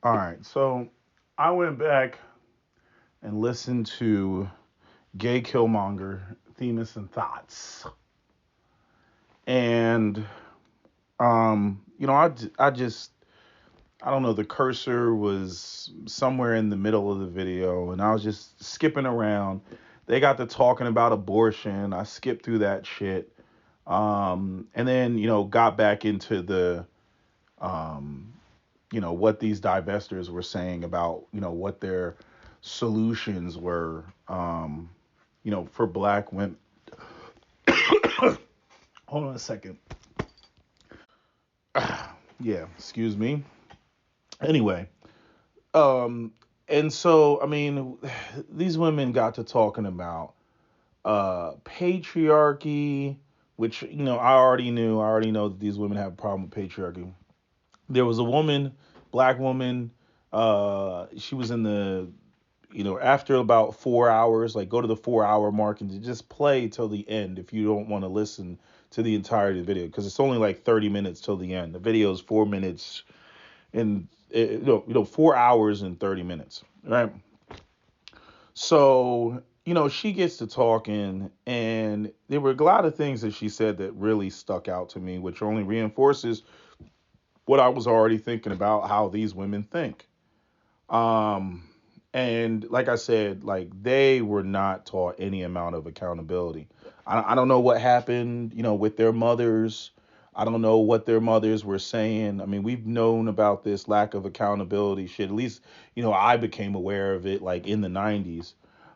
All right, so I went back and listened to Gay Killmonger, THEMIS and THOTS, and I just I don't know, the cursor was somewhere in the middle of the video, and I was just skipping around. They got to talking about abortion. I skipped through that shit, and then got back into the um, what these divestors were saying about what their solutions were for black women. Hold on a second. Yeah, excuse me. Anyway, um and so I mean, these women got to talking about patriarchy, which I already know that these women have a problem with patriarchy. There was a woman, black woman, she was in the after about 4 hours, like go to the 4 hour mark and to just play till the end if you don't want to listen to the entirety of the video, because it's only like 30 minutes till the end. The video is 4 minutes and 4 hours and 30 minutes, right? So she gets to talking, and there were a lot of things that she said that really stuck out to me, which only reinforces what I was already thinking about how these women think. Um, and like I said, like they were not taught any amount of accountability. I don't know what happened, with their mothers. I don't know what their mothers were saying. I mean, we've known about this lack of accountability shit. At least, I became aware of it like in the 90s.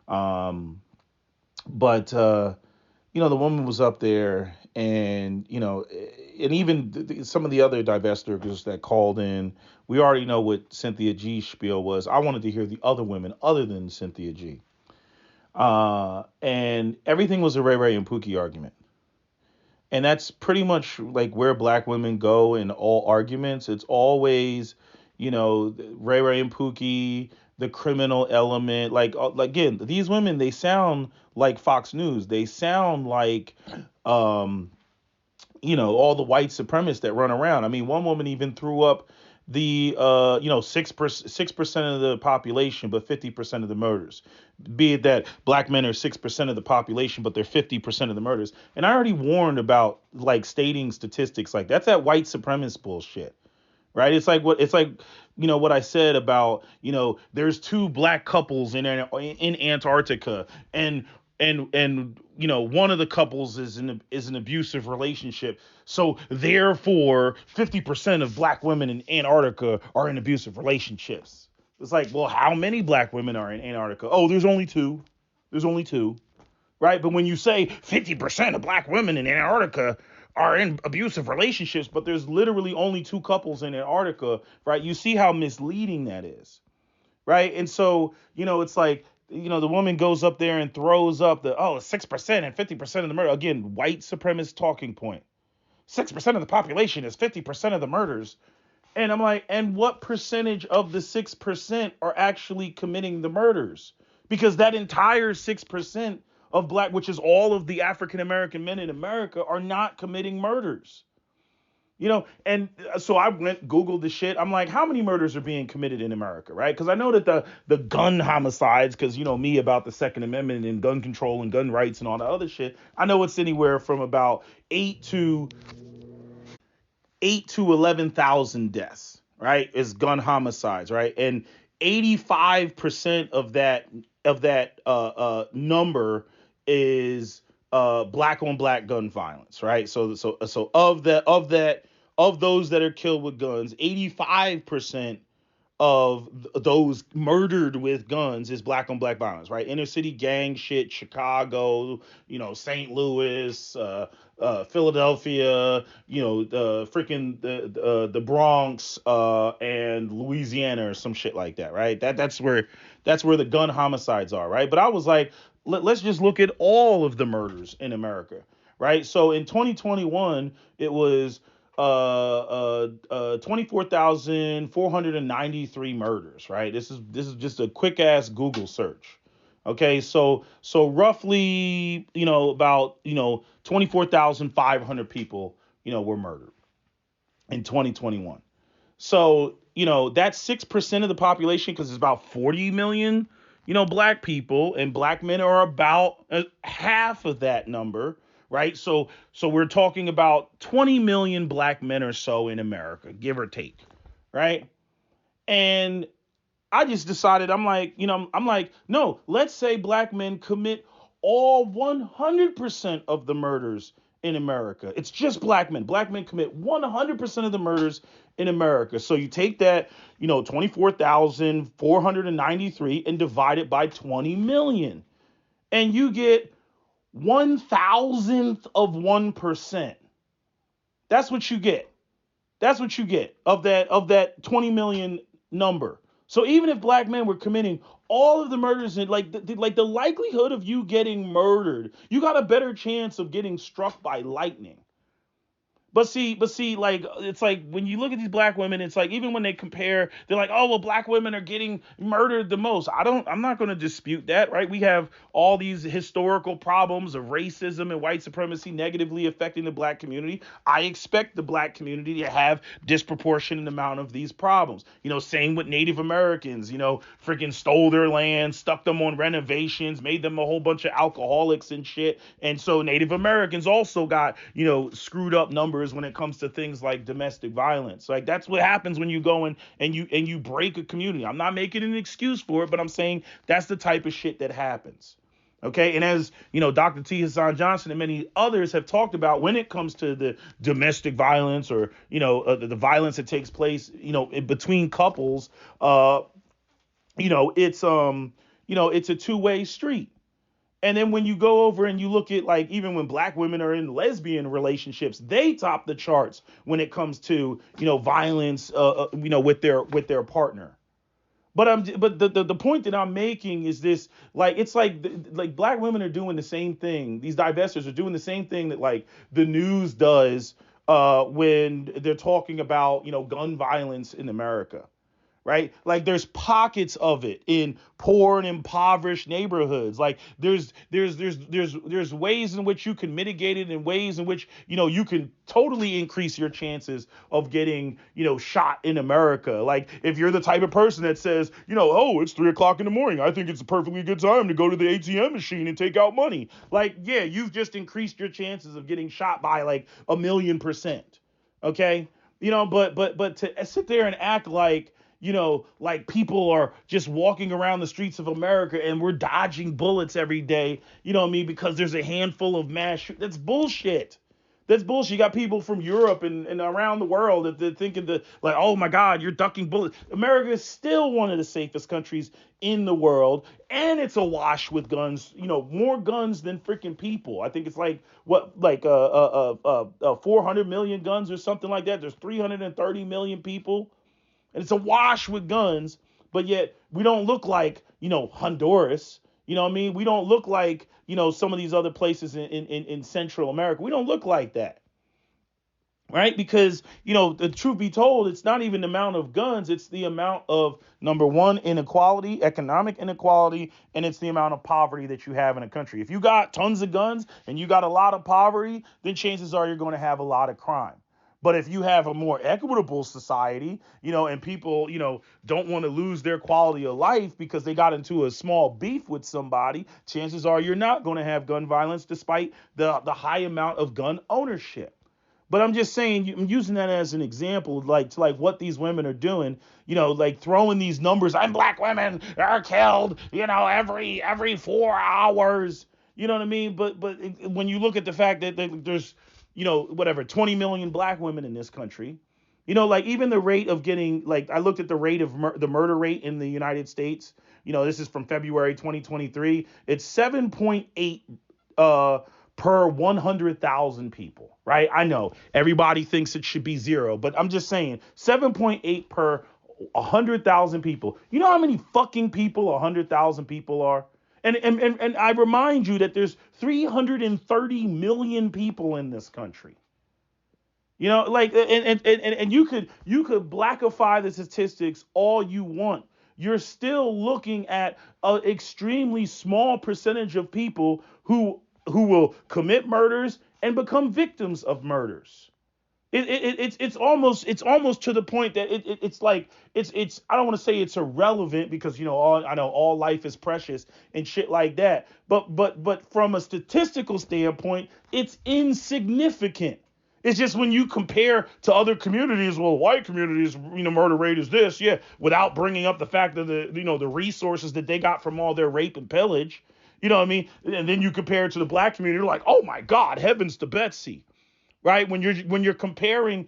Um, but the woman was up there, and and even some of the other divestors that called in, we already know what Cynthia G's spiel was. I wanted to hear the other women other than Cynthia G. And everything was a Ray Ray and Pookie argument. And that's pretty much like where black women go in all arguments. It's always, Ray Ray and Pookie, the criminal element. Like again, these women, they sound like Fox News. They sound like, um, all the white supremacists that run around. I mean, one woman even threw up the 6% of the population, but 50% of the murders. Be it that black men are 6% of the population, but they're 50% of the murders. And I already warned about like stating statistics like that's that white supremacist bullshit. Right? It's like what I said about there's two black couples in Antarctica, and one of the couples is an abusive relationship, so therefore 50% of black women in Antarctica are in abusive relationships. It's like, well, how many black women are in Antarctica? Oh, there's only two. Right? But when you say 50% of black women in Antarctica are in abusive relationships, but there's literally only two couples in Antarctica, right? You see how misleading that is, right? And so, it's like, the woman goes up there and throws up 6% and 50% of the murder. Again, white supremacist talking point. 6% of the population is 50% of the murders. And I'm like, and what percentage of the 6% are actually committing the murders? Because that entire 6% of black, which is all of the African American men in America, are not committing murders. And so I went Googled the shit. I'm like, how many murders are being committed in America, right? Because I know that the gun homicides, because me about the Second Amendment and gun control and gun rights and all that other shit. I know it's anywhere from about 8 to 11,000 deaths, right? Is gun homicides, right? And 85% of that number is black on black gun violence, right? So of those that are killed with guns, 85% of those murdered with guns is black on black violence, right? Inner city gang shit, Chicago, St. Louis, Philadelphia, the freaking the Bronx, and Louisiana or some shit like that, right? That's where the gun homicides are, right? But I was like, let's just look at all of the murders in America, right? So in 2021, it was 24,493 murders, right? This is just a quick ass Google search. Okay, so roughly, about 24,500 people, were murdered in 2021. So, that's 6% of the population because it's about 40 million, black people, and black men are about half of that number, right? So we're talking about 20 million black men or so in America, give or take, right? And I just decided, I'm like, no, let's say black men commit all 100% of the murders in America. It's just black men. Black men commit 100% of the murders in America. So you take that, 24,493 and divide it by 20 million. And you get 1,000th of 1%. That's what you get. That's what you get of that 20 million number. So even if black men were committing all of the murders, and like the likelihood of you getting murdered, you got a better chance of getting struck by lightning. But see, like it's like when you look at these black women, it's like even when they compare, they're like, oh well, black women are getting murdered the most. I'm not going to dispute that, right? We have all these historical problems of racism and white supremacy negatively affecting the black community. I expect the black community to have disproportionate amount of these problems. Same with Native Americans. Freaking stole their land, stuck them on renovations, made them a whole bunch of alcoholics and shit. And so Native Americans also got screwed up numbers when it comes to things like domestic violence. Like that's what happens when you go in and you break a community. I'm not making an excuse for it, but I'm saying that's the type of shit that happens. Okay, and as Dr. T. Hassan Johnson and many others have talked about, when it comes to the domestic violence or the violence that takes place between couples, it's a two-way street. And then when you go over and you look at, like, even when black women are in lesbian relationships, they top the charts when it comes to violence with their partner. But the point that I'm making is this: like it's like black women are doing the same thing. These divestors are doing the same thing that like the news does when they're talking about gun violence in America. Right? Like there's pockets of it in poor and impoverished neighborhoods. Like there's ways in which you can mitigate it, and ways in which you can totally increase your chances of getting shot in America. Like if you're the type of person that says oh, it's 3 o'clock in the morning, I think it's a perfectly good time to go to the ATM machine and take out money. Like yeah, you've just increased your chances of getting shot by like 1,000,000%. Okay, but to sit there and act like like people are just walking around the streets of America and we're dodging bullets every day, what I mean, because there's a handful of that's bullshit. That's bullshit. You got people from Europe and around the world that they're thinking that, like, oh my God, you're ducking bullets. America is still one of the safest countries in the world, and it's awash with guns. More guns than freaking people. I think it's like 400 million guns or something like that. There's 330 million people. And it's a wash with guns, but yet we don't look like, Honduras. You know what I mean? We don't look like, some of these other places in Central America. We don't look like that. Right? Because, the truth be told, it's not even the amount of guns. It's the amount of, number one, inequality, economic inequality, and it's the amount of poverty that you have in a country. If you got tons of guns and you got a lot of poverty, then chances are you're going to have a lot of crime. But if you have a more equitable society, and people, don't want to lose their quality of life because they got into a small beef with somebody, chances are you're not going to have gun violence despite the high amount of gun ownership. But I'm just saying, I'm using that as an example, like to like what these women are doing, like throwing these numbers. And black women are killed, every 4 hours. You know what I mean? But when you look at the fact that there's 20 million black women in this country. Like even the rate of getting, like I looked at the rate of the murder rate in the United States. This is from February 2023. It's 7.8 per 100,000 people, right? I know everybody thinks it should be 0, but I'm just saying 7.8 per 100,000 people. You know how many fucking people 100,000 people are? And I remind you that there's 330 million people in this country. Like and you could blackify the statistics all you want. You're still looking at an extremely small percentage of people who will commit murders and become victims of murders. It's almost to the point that it's like it's I don't want to say it's irrelevant because I know all life is precious and shit like that. But from a statistical standpoint, it's insignificant. It's just when you compare to other communities, well, white communities, murder rate is this, yeah, without bringing up the fact of the resources that they got from all their rape and pillage. You know what I mean? And then you compare it to the black community, you're like, oh my God, heavens to Betsy, right? When you're comparing,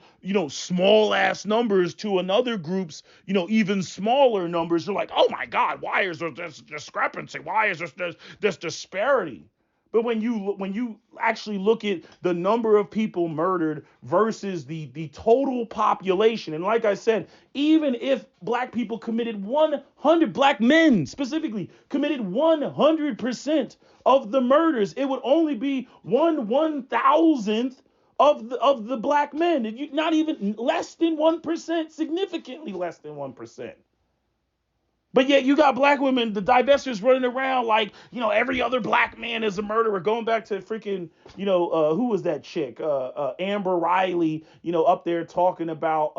small ass numbers to another group's, even smaller numbers, you're like, oh my God, why is there this discrepancy? Why is this disparity? But when you actually look at the number of people murdered versus the total population, and like I said, even if black people committed 100, black men specifically committed 100% of the murders, it would only be 1/1000th of the black men. Not even less than 1%, significantly less than 1%. But yet you got black women, the divestors running around like, every other black man is a murderer. Going back to freaking, who was that chick? Amber Riley, up there talking about,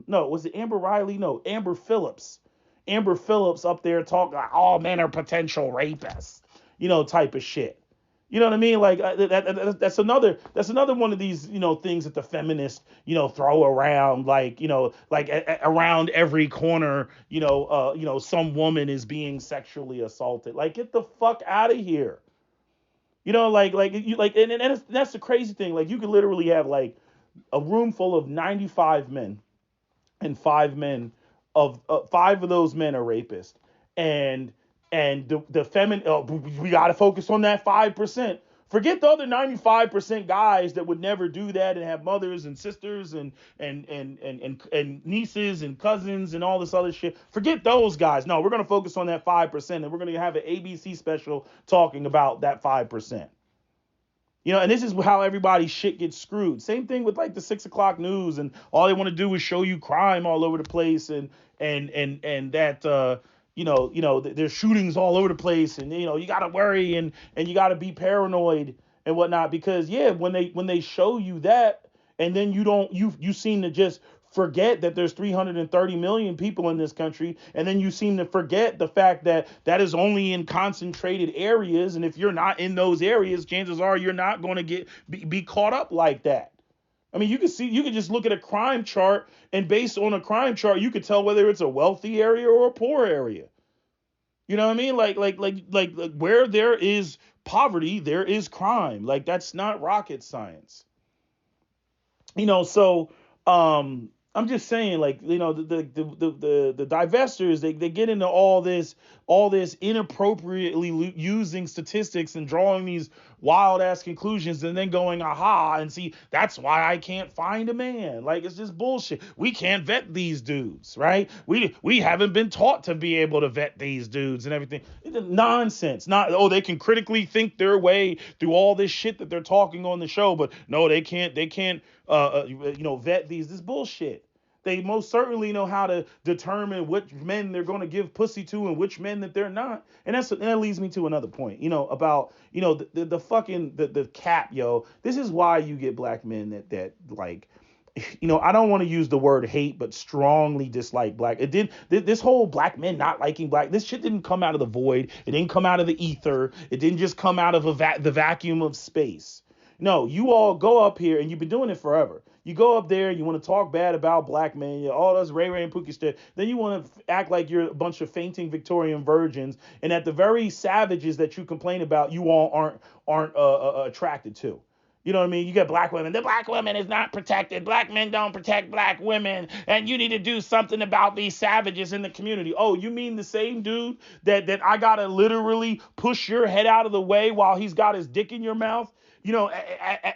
no, was it Amber Riley? No, Amber Phillips. Amber Phillips up there talking like all men are potential rapists, type of shit. You know what I mean? Like that's another one of these things that the feminists throw around like around every corner some woman is being sexually assaulted. Like get the fuck out of here. And that's the crazy thing. Like you could literally have like a room full of 95 men and five of those men are rapists, and the feminine we got to focus on that 5%. Forget the other 95% guys that would never do that and have mothers and sisters and nieces and cousins and all this other shit. Forget those guys. No, we're going to focus on that 5%, and we're going to have an ABC special talking about that 5%. And this is how everybody's shit gets screwed. Same thing with like the 6 o'clock news, and all they want to do is show you crime all over the place, and that there's shootings all over the place, and you gotta worry and you gotta be paranoid and whatnot because when they show you that, and then you seem to just forget that there's 330 million people in this country, and then you seem to forget the fact that that is only in concentrated areas, and if you're not in those areas, chances are you're not going to be caught up like that. I mean, you can just look at a crime chart, and based on a crime chart, you could tell whether it's a wealthy area or a poor area. You know what I mean? Like where there is poverty, there is crime. Like that's not rocket science. So I'm just saying, like, the divestors, they get into all this inappropriately using statistics and drawing these wild ass conclusions and then going, aha, and see, that's why I can't find a man. Like, it's just bullshit. We can't vet these dudes, right? We haven't been taught to be able to vet these dudes and everything. It's nonsense. They can critically think their way through all this shit that they're talking on the show, but no, they can't vet these. This bullshit. They most certainly know how to determine which men they're going to give pussy to and which men that they're not. And that leads me to another point, about, the fucking, the cap, yo. This is why you get black men that like, I don't want to use the word hate, but strongly dislike black. This whole black men not liking black, this shit didn't come out of the void. It didn't come out of the ether. It didn't just come out of the vacuum of space. No, you all go up here, and you've been doing it forever. You go up there, you want to talk bad about black men, all those Ray Ray and Pookie stuff. Then you want to act like you're a bunch of fainting Victorian virgins, and that the very savages that you complain about, you all aren't attracted to. You know what I mean? You got black women. The black woman is not protected. Black men don't protect black women, and you need to do something about these savages in the community. Oh, you mean the same dude that I gotta literally push your head out of the way while he's got his dick in your mouth?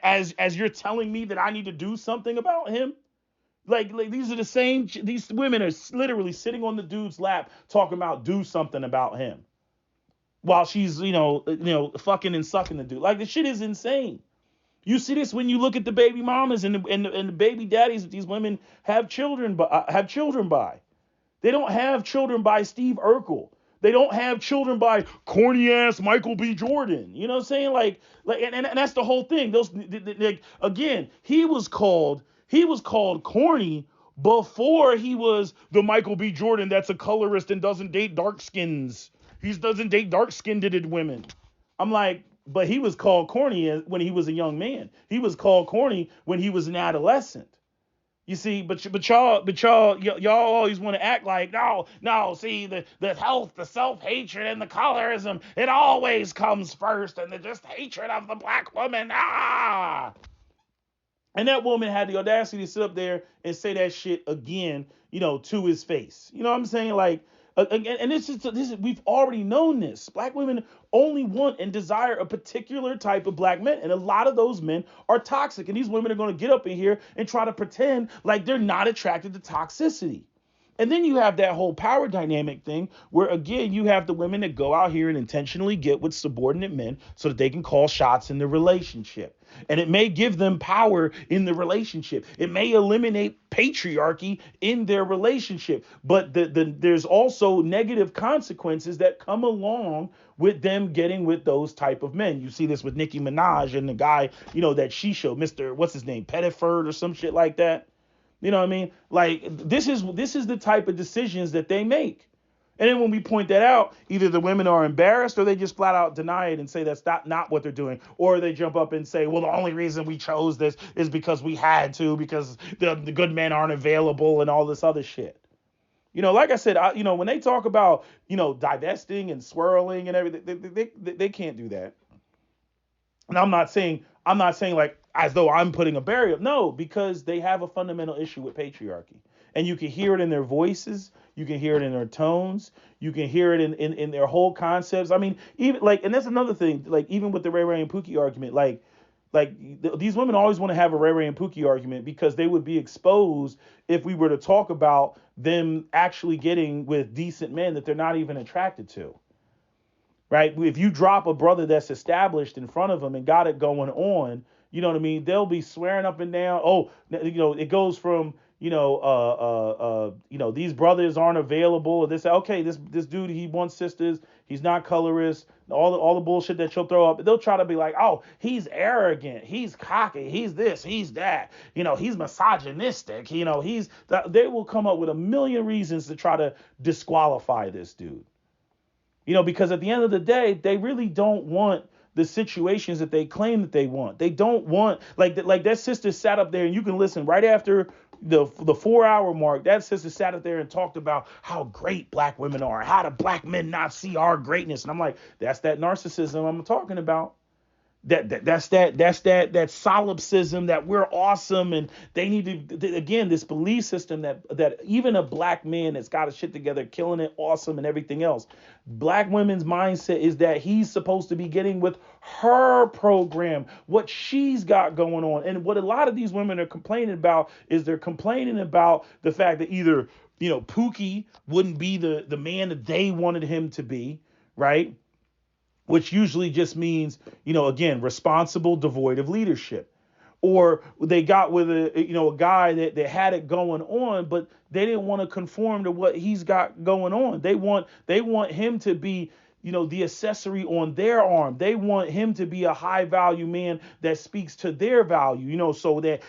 As you're telling me that I need to do something about him. Like these are the same. These women are literally sitting on the dude's lap talking about do something about him, while she's fucking and sucking the dude. Like the shit is insane. You see this when you look at the baby mamas and the baby daddies that these women have children by. They don't have children by Steve Urkel. They don't have children by corny ass Michael B. Jordan. You know what I'm saying? And that's the whole thing. Again, he was called He was called corny before he was the Michael B. Jordan that's a colorist and doesn't date dark skins. He doesn't date dark skinned women. I'm like, but he was called corny when he was a young man. He was called corny when he was an adolescent. You see, y'all always want to act like no. See, the health, the self hatred, and the colorism, it always comes first, and the just hatred of the black woman. And that woman had the audacity to sit up there and say that shit again, to his face. You know what I'm saying? Like, and this is we've already known this. Black women only want and desire a particular type of black men, and a lot of those men are toxic. And these women are going to get up in here and try to pretend like they're not attracted to toxicity. And then you have that whole power dynamic thing where, again, you have the women that go out here and intentionally get with subordinate men so that they can call shots in the relationship. And it may give them power in the relationship. It may eliminate patriarchy in their relationship. But there's also negative consequences that come along with them getting with those type of men. You see this with Nicki Minaj and the guy, that she showed, Mr. What's his name, Pettiford or some shit like that. You know what I mean? Like, this is the type of decisions that they make. And then when we point that out, either the women are embarrassed or they just flat out deny it and say that's not what they're doing. Or they jump up and say, well, the only reason we chose this is because we had to, because the good men aren't available and all this other shit. Like I said, when they talk about, divesting and swirling and everything, they can't do that. And I'm not saying like as though I'm putting a barrier. No, because they have a fundamental issue with patriarchy. And you can hear it in their voices. You can hear it in their tones. You can hear it in their whole concepts. I mean, even like, and that's another thing, like even with the Ray Ray and Pookie argument, these women always want to have a Ray Ray and Pookie argument because they would be exposed if we were to talk about them actually getting with decent men that they're not even attracted to. Right? If you drop a brother that's established in front of them and got it going on, you know what I mean? They'll be swearing up and down. Oh, it goes from, these brothers aren't available. They say, okay, this dude, he wants sisters. He's not colorist. All the bullshit that you'll throw up. They'll try to be like, oh, he's arrogant. He's cocky. He's this. He's that. He's misogynistic. They will come up with a million reasons to try to disqualify this dude. Because at the end of the day, they really don't want the situations that they claim that they want. They don't want, like that sister sat up there, and you can listen right after the 4-hour mark. That sister sat up there and talked about how great black women are. How do black men not see our greatness? And I'm like, that's that narcissism I'm talking about. That's that solipsism that we're awesome, and they need to, again, this belief system that even a black man that's got his shit together, killing it, awesome, and everything else. Black women's mindset is that he's supposed to be getting with her program, what she's got going on. And what a lot of these women are complaining about is they're complaining about the fact that either, Pookie wouldn't be the man that they wanted him to be, right? Which usually just means, again, responsible, devoid of leadership. Or they got with a guy that had it going on, but they didn't want to conform to what he's got going on. They want him to be, the accessory on their arm. They want him to be a high value man that speaks to their value, so that,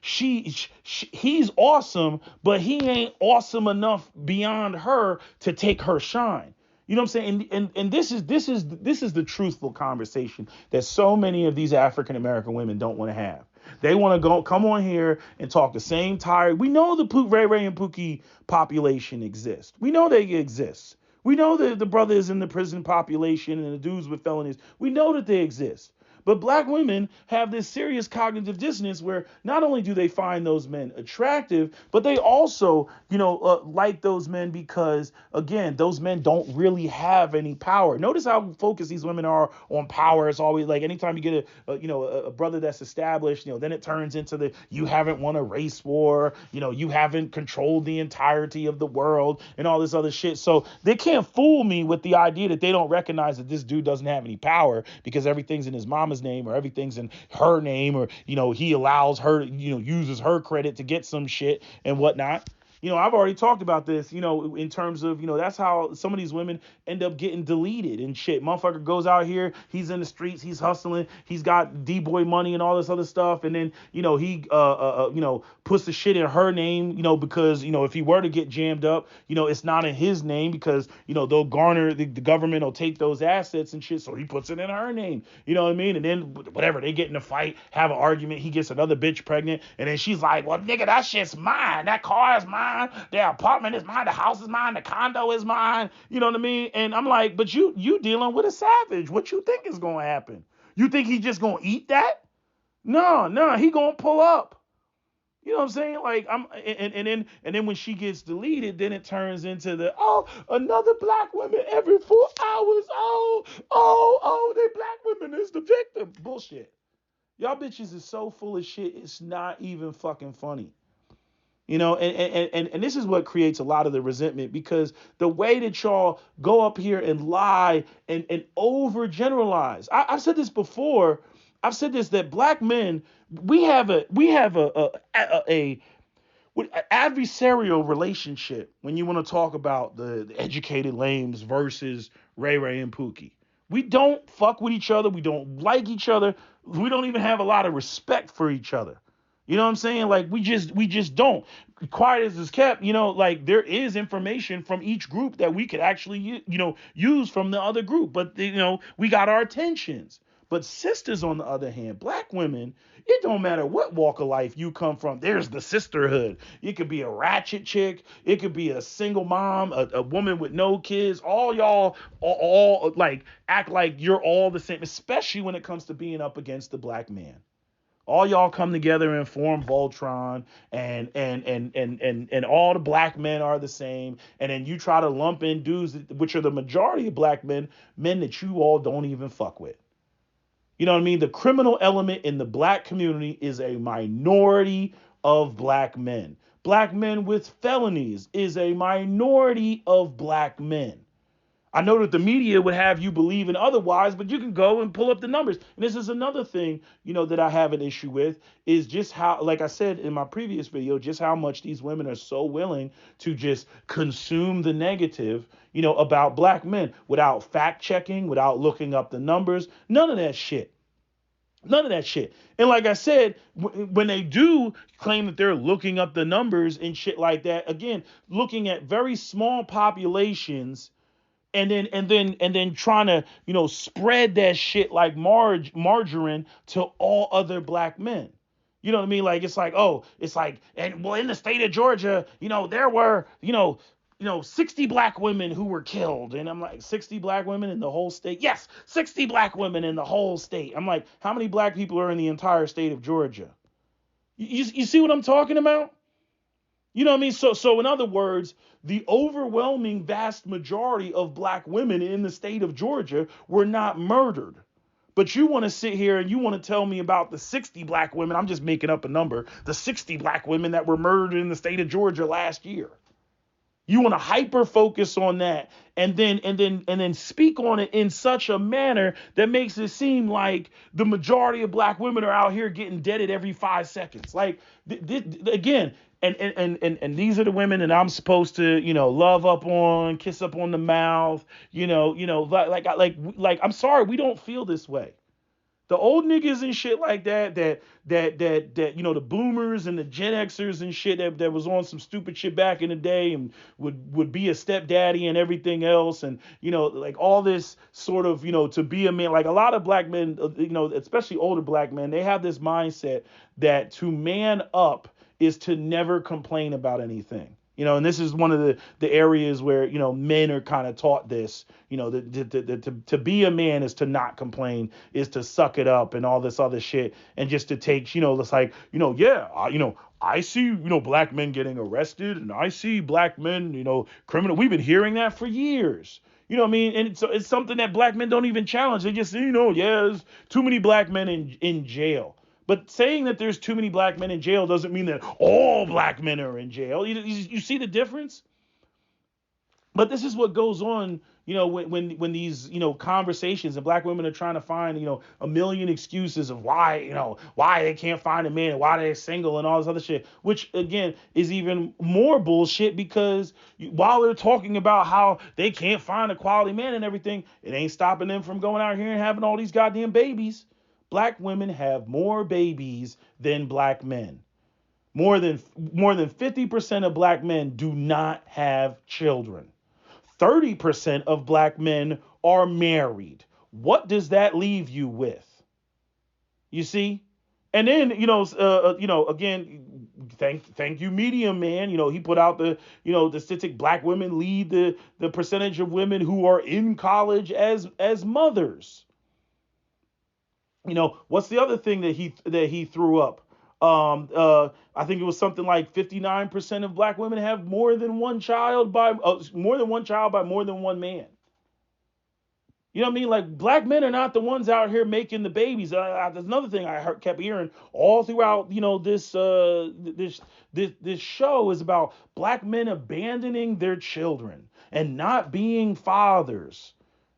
he's awesome, but he ain't awesome enough beyond her to take her shine. You know what I'm saying? And this is the truthful conversation that so many of these African American women don't want to have. They want to come on here and talk the same tired. We know the Ray Ray and Pookie population exists. We know they exist. We know that the brothers in the prison population and the dudes with felonies. We know that they exist. But black women have this serious cognitive dissonance where not only do they find those men attractive, but they also, like those men because, again, those men don't really have any power. Notice how focused these women are on power. It's always like anytime you get a brother that's established, then it turns into you haven't won a race war, you haven't controlled the entirety of the world and all this other shit. So they can't fool me with the idea that they don't recognize that this dude doesn't have any power because everything's in his mama's name or everything's in her name or he allows her uses her credit to get some shit and whatnot. I've already talked about this, in terms of, that's how some of these women end up getting deleted and shit. Motherfucker goes out here, he's in the streets, he's hustling, he's got D-boy money and all this other stuff. And then, he, puts the shit in her name, because, if he were to get jammed up, it's not in his name because, they'll garner, the government will take those assets and shit. So he puts it in her name. You know what I mean? And then whatever, they get in a fight, have an argument, he gets another bitch pregnant. And then she's like, well, nigga, that shit's mine. That car is mine. The apartment is mine. The house is mine. The condo is mine. You know what I mean? And I'm like, but you dealing with a savage. What you think is going to happen? You think he's just going to eat that? No, he going to pull up. You know what I'm saying? Like, and then when she gets deleted, then it turns into another black woman every 4 hours. The black women is the victim. Bullshit. Y'all bitches is so full of shit. It's not even fucking funny. And this is what creates a lot of the resentment, because the way that y'all go up here and lie and overgeneralize. I've said this before. I've said this, that black men, we have a adversarial relationship when you want to talk about the educated lames versus Ray and Pookie. We don't fuck with each other. We don't like each other. We don't even have a lot of respect for each other. You know what I'm saying? Like, we just don't. Quiet as is kept, like, there is information from each group that we could actually, use from the other group. But, we got our tensions. But sisters, on the other hand, black women, it don't matter what walk of life you come from. There's the sisterhood. It could be a ratchet chick. It could be a single mom, a woman with no kids. All y'all all like act like you're all the same, especially when it comes to being up against the black man. All y'all come together and form Voltron, and all the black men are the same. And then you try to lump in dudes, which are the majority of black men that you all don't even fuck with. You know what I mean? The criminal element in the black community is a minority of black men. Black men with felonies is a minority of black men. I know that the media would have you believe in otherwise, but you can go and pull up the numbers. And this is another thing, that I have an issue with, is just how, like I said in my previous video, just how much these women are so willing to just consume the negative, about black men without fact checking, without looking up the numbers, none of that shit. None of that shit. And like I said, when they do claim that they're looking up the numbers and shit like that, again, looking at very small populations, and then trying to, spread that shit like margarine to all other black men. You know what I mean? Like, and well, in the state of Georgia, there were, 60 black women who were killed. And I'm like, 60 black women in the whole state? Yes, 60 black women in the whole state. I'm like, how many black people are in the entire state of Georgia? You see what I'm talking about? You know what I mean? So in other words, the overwhelming vast majority of black women in the state of Georgia were not murdered. But you want to sit here and you want to tell me about the 60 black women. I'm just making up a number. The 60 black women that were murdered in the state of Georgia last year. You want to hyper focus on that and then speak on it in such a manner that makes it seem like the majority of black women are out here getting deaded every 5 seconds. Like, again, and these are the women that I'm supposed to, love up on, kiss up on the mouth, like I'm sorry, we don't feel this way. The old niggas and shit like that, the boomers and the Gen Xers and shit that was on some stupid shit back in the day and would be a stepdaddy and everything else. And, like all this sort of, to be a man, like a lot of black men, especially older black men, they have this mindset that to man up is to never complain about anything. And this is one of the areas where, men are kind of taught this, to be a man is to not complain, is to suck it up and all this other shit. And just to take, it's like, I see, black men getting arrested and I see black men, criminal. We've been hearing that for years. You know what I mean? And it's something that black men don't even challenge. They just say, there's too many black men in jail. But saying that there's too many black men in jail doesn't mean that all black men are in jail. You see the difference? But this is what goes on, when these, conversations, and black women are trying to find, a million excuses of why, why they can't find a man and why they're single and all this other shit, which again is even more bullshit because while they're talking about how they can't find a quality man and everything, it ain't stopping them from going out here and having all these goddamn babies. Black women have more babies than black men. More than 50% of black men do not have children. 30% of black men are married. What does that leave you with? You see? And then, again, thank you, Medium Man. He put out the statistic: black women lead the percentage of women who are in college as mothers. What's the other thing that he threw up? I think it was something like 59% of black women have more than one child by more than one man. You know what I mean? Like, black men are not the ones out here making the babies. There's another thing kept hearing all throughout, this show is about black men abandoning their children and not being fathers,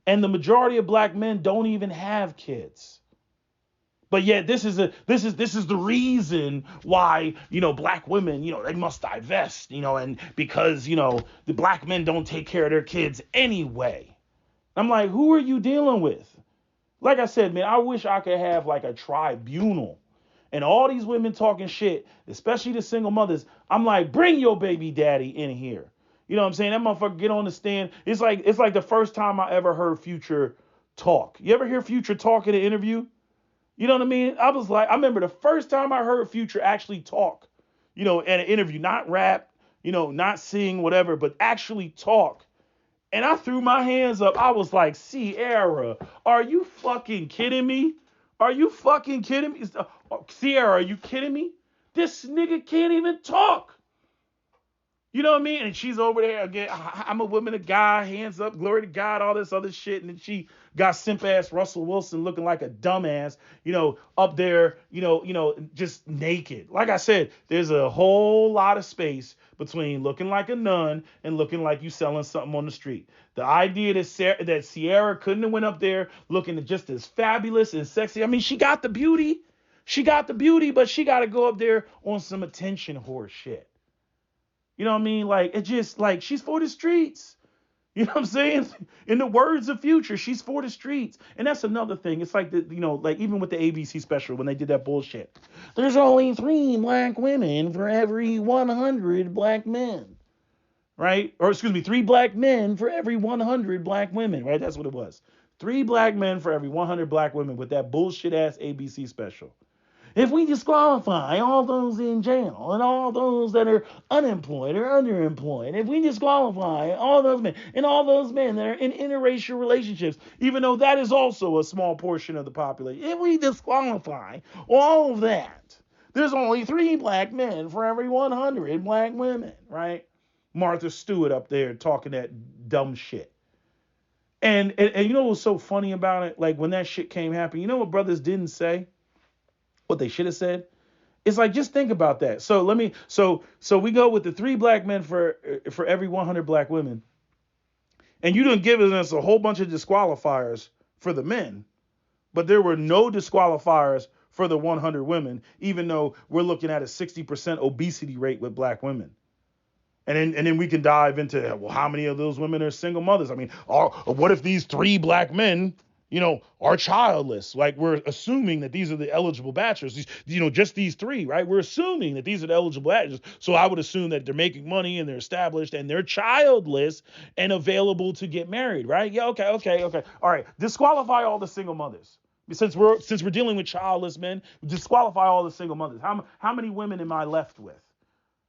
and the majority of black men don't even have kids. But yet this is the reason why, black women, they must divest, and because, the black men don't take care of their kids anyway. I'm like, who are you dealing with? Like I said, man, I wish I could have like a tribunal and all these women talking shit, especially the single mothers. I'm like, bring your baby daddy in here. You know what I'm saying? That motherfucker get on the stand. It's like the first time I ever heard Future talk. You ever hear Future talk in an interview? You know what I mean? I remember the first time I heard Future actually talk, at an interview, not rap, not sing, whatever, but actually talk. And I threw my hands up. I was like, Sierra, are you fucking kidding me? Are you fucking kidding me? Sierra, are you kidding me? This nigga can't even talk. You know what I mean? And she's over there again. I'm a woman, a guy, hands up, glory to God, all this other shit. And then she got simp ass Russell Wilson looking like a dumbass, up there, just naked. Like I said, there's a whole lot of space between looking like a nun and looking like you selling something on the street. The idea that Sierra couldn't have went up there looking just as fabulous and sexy. I mean, she got the beauty. But she got to go up there on some attention whore shit. You know what I mean? Like, it just, like, she's for the streets. You know what I'm saying? In the words of Future, she's for the streets. And that's another thing. It's like, like even with the ABC special, when they did that bullshit. There's only 3 black women for every 100 black men. Right? Or, excuse me, 3 black men for every 100 black women. Right? That's what it was. 3 black men for every 100 black women with that bullshit ass ABC special. If we disqualify all those in jail and all those that are unemployed or underemployed, if we disqualify all those men and all those men that are in interracial relationships, even though that is also a small portion of the population, if we disqualify all of that, there's only 3 black men for every 100 black women, right? Martha Stewart up there talking that dumb shit. And you know what's so funny about it? Like, when that shit came happen, you know what brothers didn't say? What they should have said? It's like, just think about that. So we go with the 3 black men for every 100 black women. And you done given us a whole bunch of disqualifiers for the men, but there were no disqualifiers for the 100 women, even though we're looking at a 60% obesity rate with black women. And then we can dive into, well, how many of those women are single mothers? I mean, what if these 3 black men, are childless? Like, we're assuming that these are the eligible bachelors, just these 3, right? We're assuming that these are the eligible bachelors. So I would assume that they're making money and they're established and they're childless and available to get married, right? Yeah, okay. All right, disqualify all the single mothers. Since we're dealing with childless men, disqualify all the single mothers. How many women am I left with?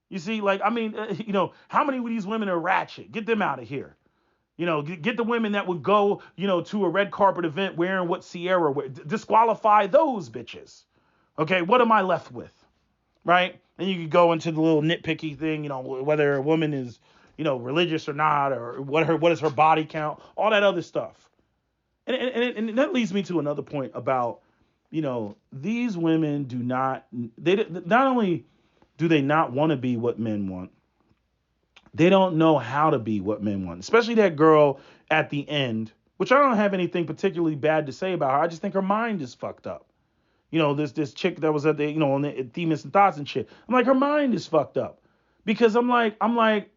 You see, like, I mean, how many of these women are ratchet? Get them out of here. Get the women that would go, to a red carpet event wearing what Sierra wear. Disqualify those bitches. Okay, what am I left with? Right? And you could go into the little nitpicky thing, whether a woman is, religious or not, or what is her body count, all that other stuff. And that leads me to another point about, these women not only do they not want to be what men want, They don't know how to be what men want, especially that girl at the end, which I don't have anything particularly bad to say about her. I just think her mind is fucked up. This chick that was at the on the THEMIS and THOTS and shit. I'm like, her mind is fucked up because I'm like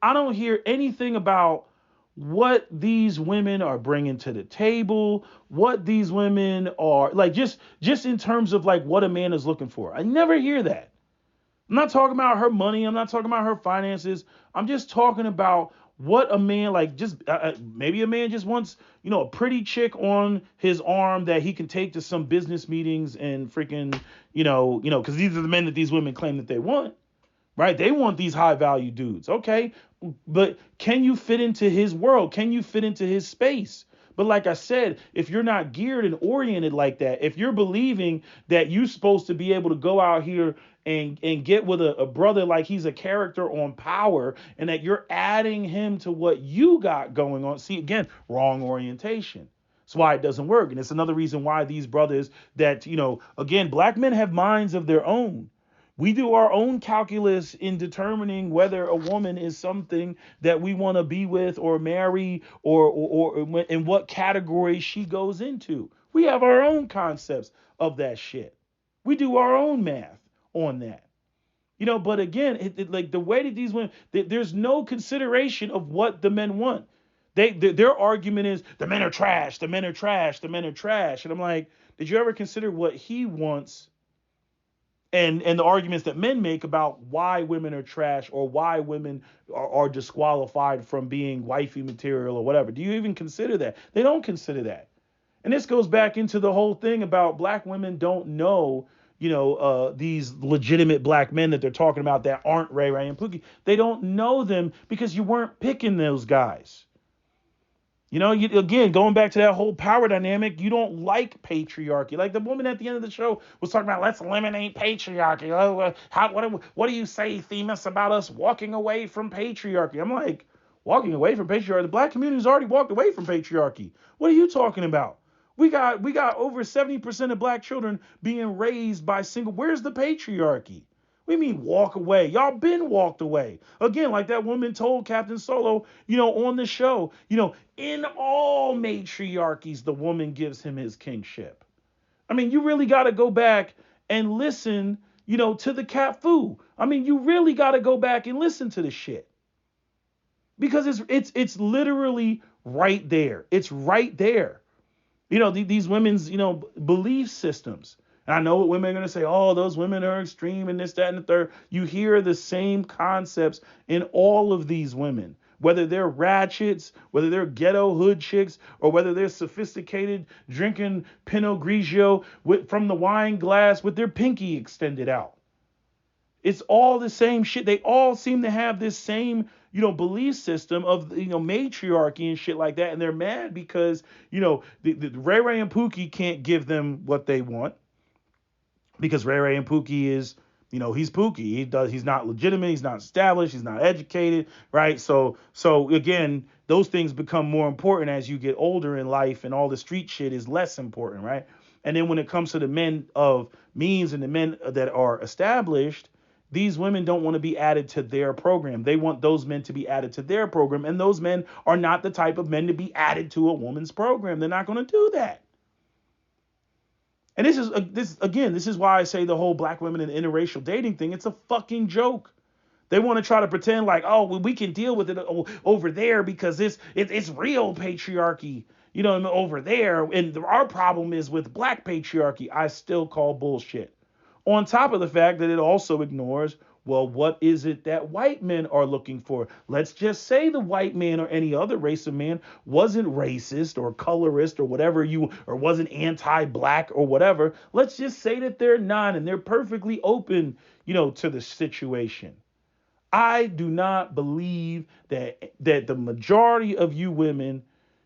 I don't hear anything about what these women are bringing to the table, what these women are like, just in terms of like what a man is looking for. I never hear that. I'm not talking about her money. I'm not talking about her finances. I'm just talking about what a man like. Just maybe a man just wants, a pretty chick on his arm that he can take to some business meetings and freaking, because these are the men that these women claim that they want, right? They want these high value dudes. Okay. But can you fit into his world? Can you fit into his space? But like I said, if you're not geared and oriented like that, if you're believing that you're supposed to be able to go out here and get with a brother like he's a character on Power and that you're adding him to what you got going on, see, again, wrong orientation. That's why it doesn't work. And it's another reason why these brothers that, again, black men have minds of their own. We do our own calculus in determining whether a woman is something that we want to be with or marry or in what category she goes into. We have our own concepts of that shit. We do our own math on that. But again, like the way that these women, there's no consideration of what the men want. Their argument is the men are trash, the men are trash, the men are trash. And I'm like, did you ever consider what he wants and the arguments that men make about why women are trash or why women are disqualified from being wifey material or whatever? Do you even consider that? They don't consider that. And this goes back into the whole thing about black women don't know, these legitimate black men that they're talking about that aren't Ray Ray and Pookie. They don't know them because you weren't picking those guys. Again, going back to that whole power dynamic, you don't like patriarchy. Like the woman at the end of the show was talking about, let's eliminate patriarchy. What do you say, Themis, about us walking away from patriarchy? I'm like, walking away from patriarchy? The black community's already walked away from patriarchy. What are you talking about? We got over 70% of black children being raised by single. Where's the patriarchy? We mean walk away. Y'all been walked away. Again, like that woman told Captain Solo, on the show, in all matriarchies, the woman gives him his kingship. I mean, you really got to go back and listen, to the cat foo. I mean, you really got to go back and listen to the shit. Because it's literally right there. It's right there. These women's, belief systems. And I know what women are going to say, oh, those women are extreme and this, that, and the third. You hear the same concepts in all of these women, whether they're ratchets, whether they're ghetto hood chicks, or whether they're sophisticated drinking Pinot Grigio from the wine glass with their pinky extended out. It's all the same shit. They all seem to have this same, belief system of, matriarchy and shit like that. And they're mad because, the Ray Ray and Pookie can't give them what they want. Because Ray Ray and Pookie is, he's Pookie. He's not legitimate. He's not established. He's not educated, right? So again, those things become more important as you get older in life, and all the street shit is less important, right? And then when it comes to the men of means and the men that are established, these women don't want to be added to their program. They want those men to be added to their program, and those men are not the type of men to be added to a woman's program. They're not going to do that. And this is why I say the whole black women and interracial dating thing, it's a fucking joke. They want to try to pretend like, oh, well, we can deal with it over there because it's real patriarchy, over there. And our problem is with black patriarchy. I still call bullshit. On top of the fact that it also ignores, well, what is it that white men are looking for? Let's just say the white man or any other race of man wasn't racist or colorist or whatever or wasn't anti-black or whatever. Let's just say that they're not, and they're perfectly open, to the situation. I do not believe that the majority of you women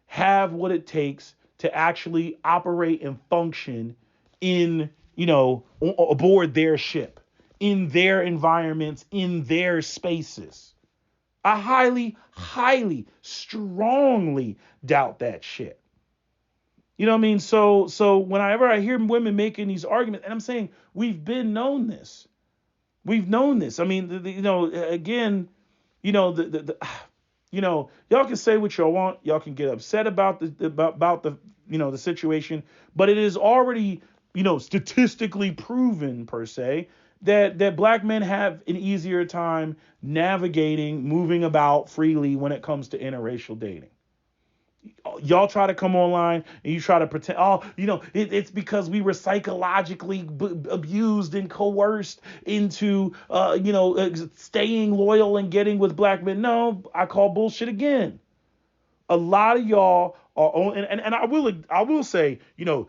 have what it takes to actually operate and function in, aboard their ship, in their environments, in their spaces. I highly, highly, strongly doubt that shit. You know what I mean? So whenever I hear women making these arguments, and I'm saying we've known this. We've known this. I mean, again, You know, y'all can say what y'all want. Y'all can get upset about about the the situation, but it is already statistically proven per se that black men have an easier time navigating, moving about freely when it comes to interracial dating. Y'all try to come online and you try to pretend, oh, it's because we were psychologically abused and coerced into, staying loyal and getting with black men. No, I call bullshit again. A lot of y'all are on, and I will say, the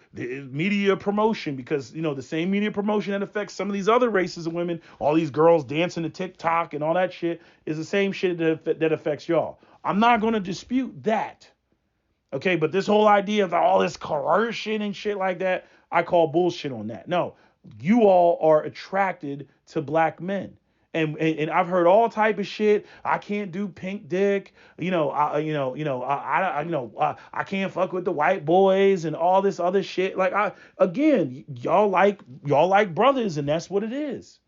media promotion, because the same media promotion that affects some of these other races of women, all these girls dancing to TikTok and all that shit, is the same shit that affects y'all. I'm not going to dispute that. Okay, but this whole idea of all this coercion and shit like that, I call bullshit on that. No, you all are attracted to black men. And I've heard all type of shit. I can't do pink dick. I can't fuck with the white boys and all this other shit. Like y'all like brothers, and that's what it is.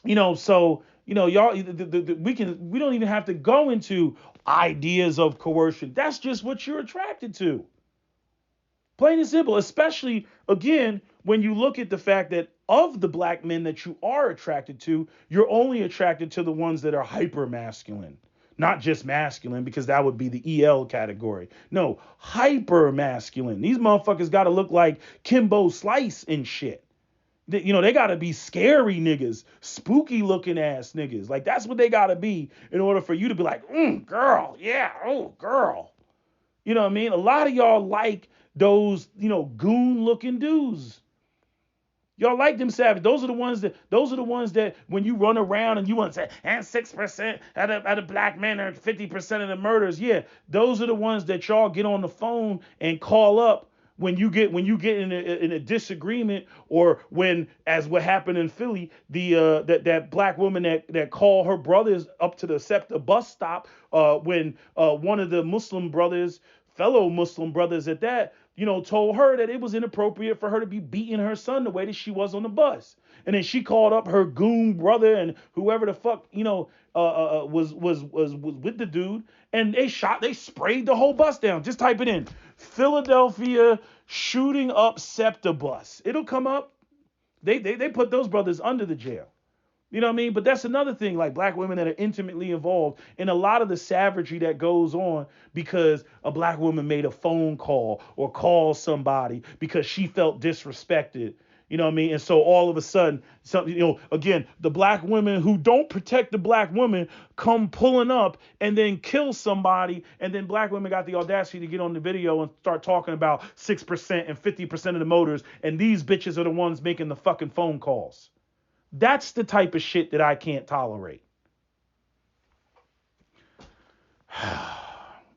So y'all, we don't even have to go into ideas of coercion. That's just what you're attracted to. Plain and simple. Especially again, when you look at the fact that of the black men that you are attracted to, you're only attracted to the ones that are hyper masculine. Not just masculine, because that would be the EL category. No, hyper masculine. These motherfuckers got to look like Kimbo Slice and shit. They gotta be scary niggas, spooky looking ass niggas. Like that's what they gotta be in order for you to be like, girl, yeah, oh, girl. You know what I mean? A lot of y'all like those, goon looking dudes. Y'all like them savage. Those are the ones that when you run around and you want to say, and 6% of the black men are 50% of the murders. Yeah, those are the ones that y'all get on the phone and call up when you get in a disagreement, or when, as what happened in Philly, that black woman that called her brothers up to the SEPTA bus stop, when one of the fellow Muslim brothers at that, told her that it was inappropriate for her to be beating her son the way that she was on the bus. And then she called up her goon brother and whoever the fuck, was with the dude, and they sprayed the whole bus down. Just type it in: Philadelphia shooting up SEPTA bus. It'll come up. They put those brothers under the jail. You know what I mean? But that's another thing, like black women that are intimately involved in a lot of the savagery that goes on because a black woman made a phone call or called somebody because she felt disrespected. You know what I mean? And so all of a sudden, again, the black women who don't protect the black women come pulling up and then kill somebody. And then black women got the audacity to get on the video and start talking about 6% and 50% of the motors. And these bitches are the ones making the fucking phone calls. That's the type of shit that I can't tolerate.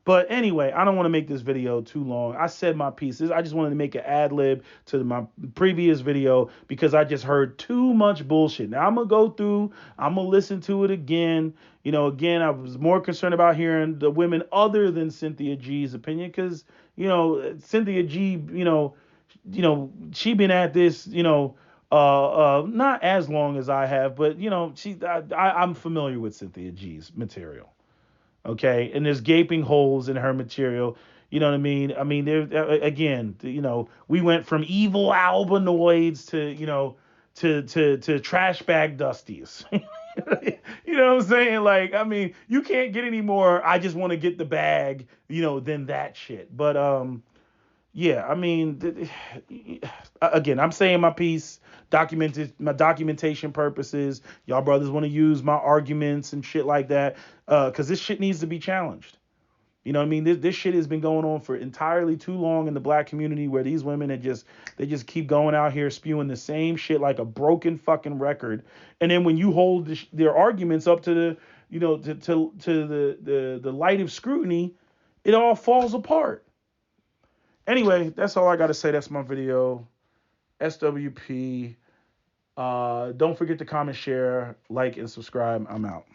But anyway, I don't want to make this video too long. I said my pieces. I just wanted to make an ad lib to my previous video because I just heard too much bullshit. Now I'm going to go through, I'm going to listen to it again. Again, I was more concerned about hearing the women other than Cynthia G's opinion because, Cynthia G, she been at this, not as long as I have, but I'm familiar with Cynthia G's material. Okay, and there's gaping holes in her material. You know what I mean? I mean, there again, we went from evil albinoids to trash bag dusties. You know what I'm saying? Like, I mean, you can't get any more. I just want to get the bag, than that shit. But yeah, I mean, again, I'm saying my piece, my documentation purposes. Y'all brothers want to use my arguments and shit like that, because this shit needs to be challenged. You know what I mean? This shit has been going on for entirely too long in the black community, where these women they just keep going out here spewing the same shit like a broken fucking record. And then when you hold their arguments up to the, to the light of scrutiny, it all falls apart. Anyway, that's all I got to say. That's my video. SWP. Don't forget to comment, share, like, and subscribe. I'm out.